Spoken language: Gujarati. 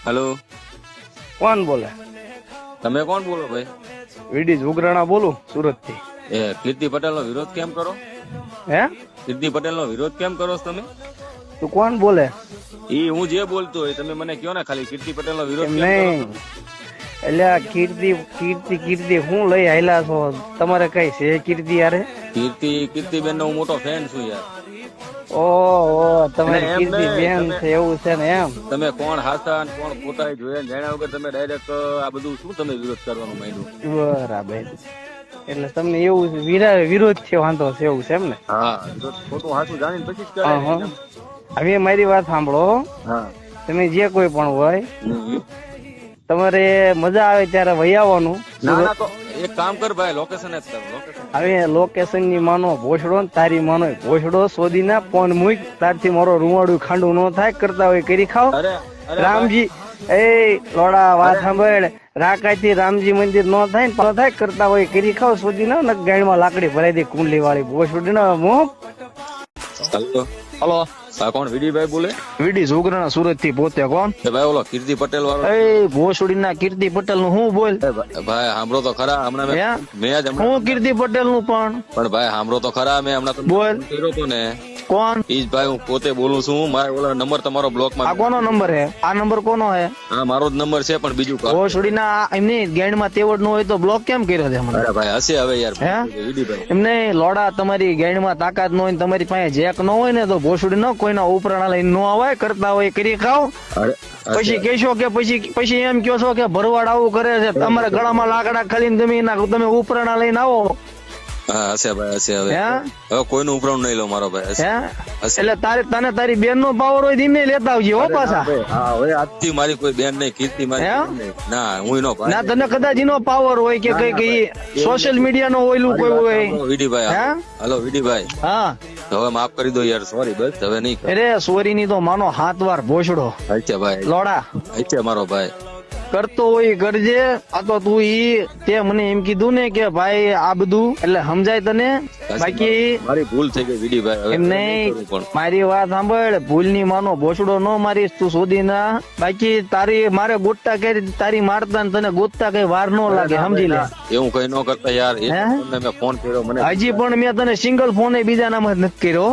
હેલો, કોણ બોલે? તમે કોણ બોલો ભાઈ? વીડી ઉગરાણા બોલું, સુરત થી. એ કીર્તિ પટેલ નો વિરોધ કેમ કરો? હે, કીર્તિ પટેલ નો વિરોધ કેમ કરો છો તમે? તું કોણ બોલે? ઈ હું જે બોલતો હોય તમે મને કયો ને ખાલી. કીર્તિ પટેલ નો વિરોધ એમ કેમ કરો નહીં, તમે? એટલે આ કીર્તિ કીર્તિ કીર્તિ હું લઈ આયલા છો? તમારે કઈ છે કીર્તિ યારે? કીર્તિબેન નો હું મોટો ફેન છું યાર. ઓહો, તમારી એમ કીર્તિ નહીં, બેન તમે- છે એવું છે ને એમ? તમે કોણ હાસા અને કોણ ખોટા એ જોયા ને જાણ્યા વગર તમે ડાયરેક્ટ આ બધું શું તમે વિરોધ કરવાનું માંડ્યું? બરાબર. એટલે તમને એવું વિરોધ છે, વાંધો છે એવું છે એમ ને? હા, વિરોધ ખોટું હાસું જાણીને પછી જ હા, કરે. હા. હવે મારી વાત સાંભળો. હા. તમે જે કોઈ પણ હોય, હમ. તમારે મજા આવે ત્યારે વહી આવવાનું. ના ના, તો એક કામ કર ભાઈ, લોકેશન જ કર. લોકેશન હવે લોકેશન ની માનો ભોસડો ને તારી માનો ભોસડો શોધી ના ફોન મૂક, તારથી મારો રૂવાડું ખાંડું ન થાય, કરતા હોય કરી ખાવ. અરે અરે રામજી એ લોડા વાત સાંભળ, રાકાઈ રામજી મંદિર નો થાય ને થાય, કરતા હોય કરી ખાવ. શોધી ના ગાડી માં લાકડી ભરાઈ દે, કુંડલી વાળી ભોસડી ના મો. હલો, હલો, આ કોણ વિડીભાઈ બોલે? વીડી છોકરા સુરત થી પોતે કોણ? એ ભાઈ ઓલો કીર્તિ પટેલ વાળો. એ ભોસડી ના કીર્તિ પટેલ નું હું બોલ? ભાઈ સાંભળો તો ખરા, હમણાં મેં જ હું કીર્તિ પટેલ નું પણ ભાઈ સાંભળો તો ખરા, મેં હમણાં તમને બોલ. ફોન કર્યો હતો ને. કોણ? ઈ જ ભાઈ હું પોતે બોલું છું. મારે ઓલા નંબર તમારો બ્લોક આ માં. કોનો નંબર હે? આ નંબર કોનો હે? હા, મારો જ નંબર છે, પણ બીજું કાંઈ. ભોસડી ના એમની ગેંડ માં તેવડ નો હોય તો બ્લોક કેમ કર્યો છે મને? અરે ભાઈ હશે હવે યાર. હે? વિડીભાઈ એમને લોડા તમારી ગેંડ માં તાકાત ન હોય ને તમારી પાસે જેક ન હોય ને તો ભોસડી ન કોઈના ઉપરાણા લઈને નો અવાય, કરતા હોય કરી ખાવ. અરે પછી કહેશો કે પછી એમ કહો છો કે ભરવાડ આવું કરે છે, તમારા ગળામાં લાકડા ખાલીને તમે ઉપરાણા લઈને આવો. હા હશે ભાઈ, હશે હવે. હે? હવે કોઈનું ઉપરાણ નહીં લો મારો ભાઈ. હશે. હે? એટલે તને તારી બેન નો પાવર હોય ધીમે લેતા આવજે હો પાછા. હા, હવે આજથી મારી કોઈ બેન નહીં, કીર્તિ મારી હે? બેન નહીં. ના, હું નો ભાઈ. ના તને કદાચ એનો પાવર હોય કે કઈ કઈ સોશિયલ મીડિયા નો હોયલું કોઈ હોય. વિડીભાઈ. હે? હલો વિડીભાઈ, હા, તો હવે માફ કરી દો યાર, સોરી બસ હવે નહીં કર. અરે સોરી ની તો માનો 7 વાર ભોસડો અચ્છા ભાઈ, લોડા અચ્છા મારો ભાઈ. કરતો હોય કરજે. આ તો તું તે મને એમ કીધું ને કે ભાઈ આ બધું એટલે સમજાય તને. બાકી મારી ભૂલ થઈ ગઈ વિડીભાઈ, હવે એમ નહીં નહીં, કરું પણ. મારી વાત સાંભળ, ભૂલ ની માનો ભોસડો ન મારીશ તું શોધી ના. બાકી તારી મારે ગોતતા કરી તારી મારતા ને તને ગોતતા કઈ વાર ન લાગે, સમજી લે. એવું કઈ ન કરતા યાર. હે? મેં ફોન કર્યો મને. હજી પણ મેં તને સિંગલ ફોન બીજા નામ જ નથી કર્યો.